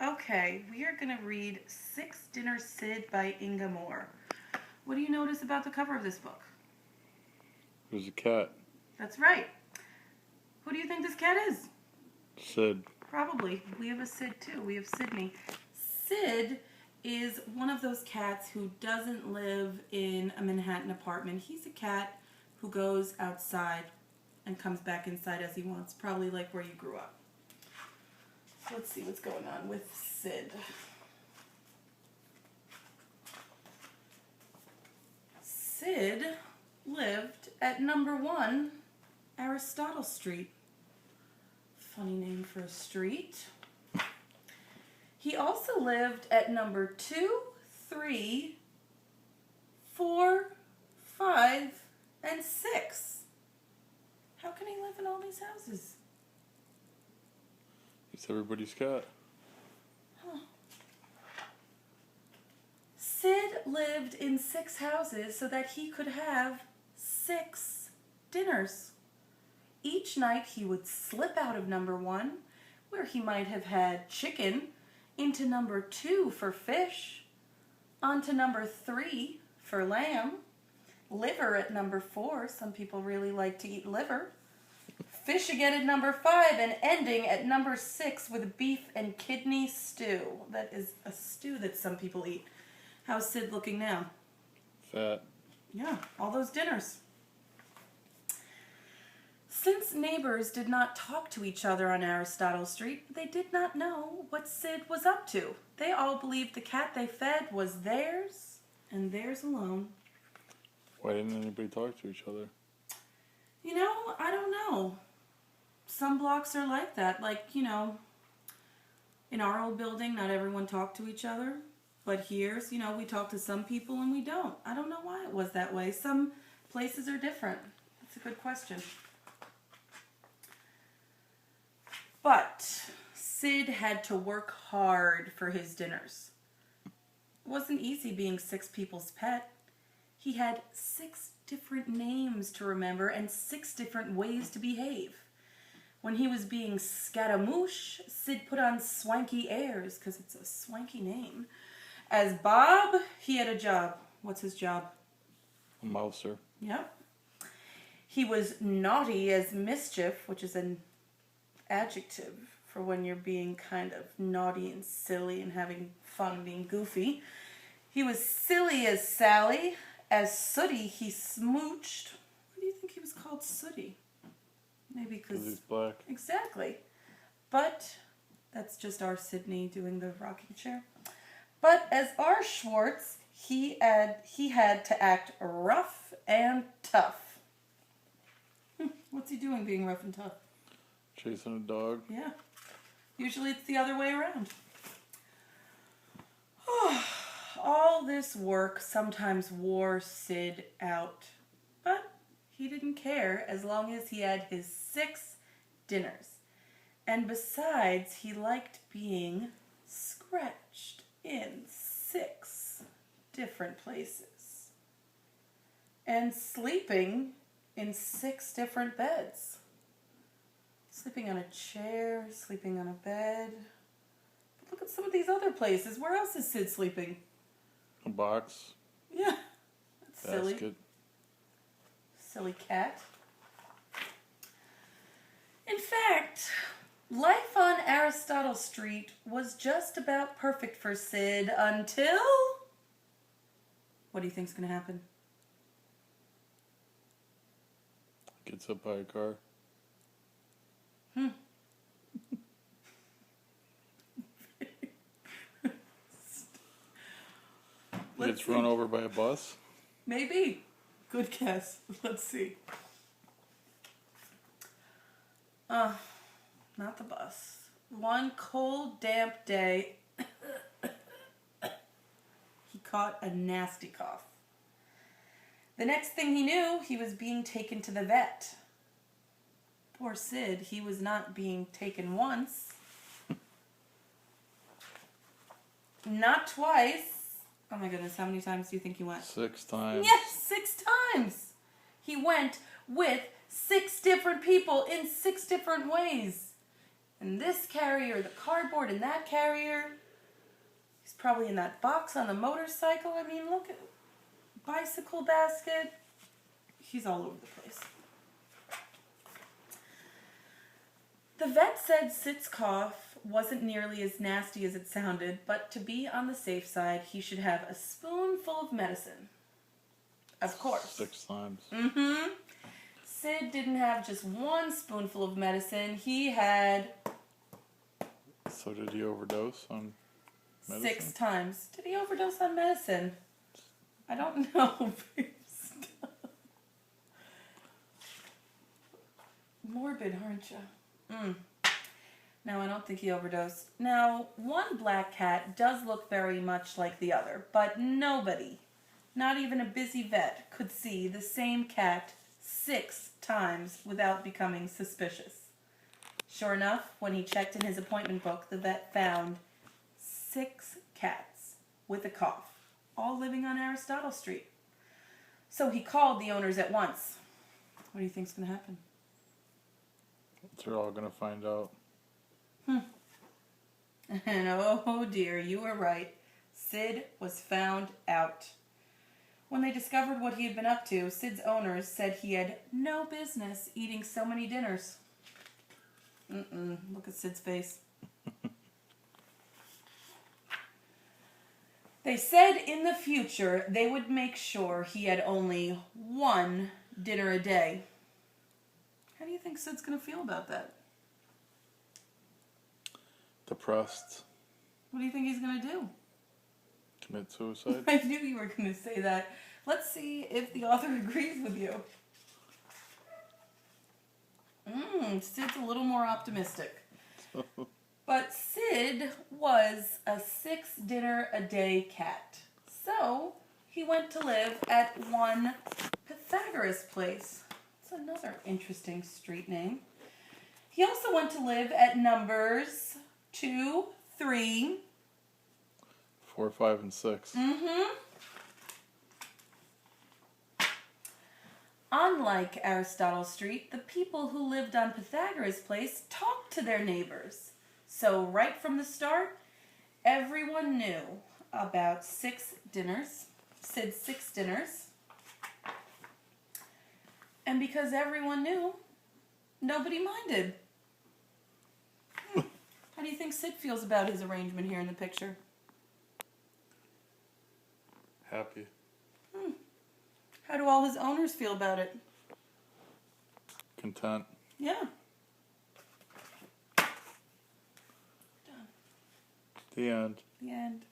Okay, we are going to read Six Dinner Sid by Inga Moore. What do you notice about the cover of this book? There's a cat. That's right. Who do you think this cat is? Sid. Probably. We have a Sid too. We have Sydney. Sid is one of those cats who doesn't live in a Manhattan apartment. He's a cat who goes outside and comes back inside as he wants, probably like where you grew up. So let's see what's going on with Sid. Sid lived at number 1 Aristotle Street. Funny name for a street. He also lived at number 2, 3, 4, 5, and 6. How can he live in all these houses? It's everybody's cat. Huh. Sid lived in 6 houses so that he could have 6 dinners. Each night he would slip out of number 1, where he might have had chicken, into number 2 for fish, onto number 3 for lamb, liver at number 4, some people really like to eat liver, fish again at number 5, and ending at number 6 with beef and kidney stew. That is a stew that some people eat. How's Sid looking now? Fat. Yeah, all those dinners. Since neighbors did not talk to each other on Aristotle Street, they did not know what Sid was up to. They all believed the cat they fed was theirs, and theirs alone. Why didn't anybody talk to each other? You know, I don't know. Some blocks are like that. Like, you know, in our old building, not everyone talked to each other. But here's, you know, we talk to some people and we don't. I don't know why it was that way. Some places are different. That's a good question. But Sid had to work hard for his dinners. It wasn't easy being 6 people's pet. He had 6 different names to remember and 6 different ways to behave. When he was being Scaramouche, Sid put on swanky airs, because it's a swanky name. As Bob, he had a job. What's his job? A mouser. Yep. He was naughty as Mischief, which is an adjective for when you're being kind of naughty and silly and having fun being goofy. He was silly as Sally. As Sooty, he smooched. Why do you think he was called Sooty? Maybe because he's black. Exactly. But that's just our Sydney doing the rocking chair. But as R. Schwartz, he had to act rough and tough. What's he doing being rough and tough? Chasing a dog. Yeah. Usually it's the other way around. All this work sometimes wore Sid out. But he didn't care as long as he had his 6 dinners. And besides, he liked being scratched in 6 different places. And sleeping in 6 different beds. Sleeping on a chair, sleeping on a bed. But look at some of these other places. Where else is Sid sleeping? A box. Yeah. That's silly. Basket. Silly cat. In fact, life on Aristotle Street was just about perfect for Sid until... What do you think's going to happen? Gets hit by a car. Gets run over by a bus. Maybe. Good guess. Let's see. Not the bus. One cold, damp day, he caught a nasty cough. The next thing he knew, he was being taken to the vet. Poor Sid, he was not being taken once. Not twice. Oh my goodness, how many times do you think he went? 6 times. Yes, 6 times. He went with 6 different people in 6 different ways. and this carrier, the cardboard in that carrier. He's probably in that box on the motorcycle. I mean, look at bicycle basket. He's all over the place. The vet said Sid's cough wasn't nearly as nasty as it sounded, but to be on the safe side, he should have a spoonful of medicine. Of course. 6 times. Mm-hmm. Sid didn't have just one spoonful of medicine. He had... So did he overdose on medicine? 6 times. Did he overdose on medicine? I don't know. Morbid, aren't you? No, I don't think he overdosed. Now, one black cat does look very much like the other, but nobody, not even a busy vet, could see the same cat 6 times without becoming suspicious. Sure enough, when he checked in his appointment book, the vet found 6 cats with a cough, all living on Aristotle Street. So he called the owners at once. What do you think's going to happen? They're all going to find out. And oh dear, you were right. Sid was found out. When they discovered what he had been up to, Sid's owners said he had no business eating so many dinners. Look at Sid's face. They said in the future they would make sure he had only 1 dinner a day. How do you think Sid's going to feel about that? Depressed. What do you think he's going to do? Commit suicide. I knew you were going to say that. Let's see if the author agrees with you. Sid's a little more optimistic. But Sid was a 6 dinner a day cat. So he went to live at one Pythagoras Place. It's another interesting street name. He also went to live at numbers 2, 3, 4, 5, and 6. Unlike Aristotle Street, the people who lived on Pythagoras Place talked to their neighbors. So right from the start, everyone knew about 6 dinners, Sid's 6 dinners. And because everyone knew, nobody minded. How do you think Sid feels about his arrangement here in the picture? Happy. How do all his owners feel about it? Content. Yeah. The end. The end.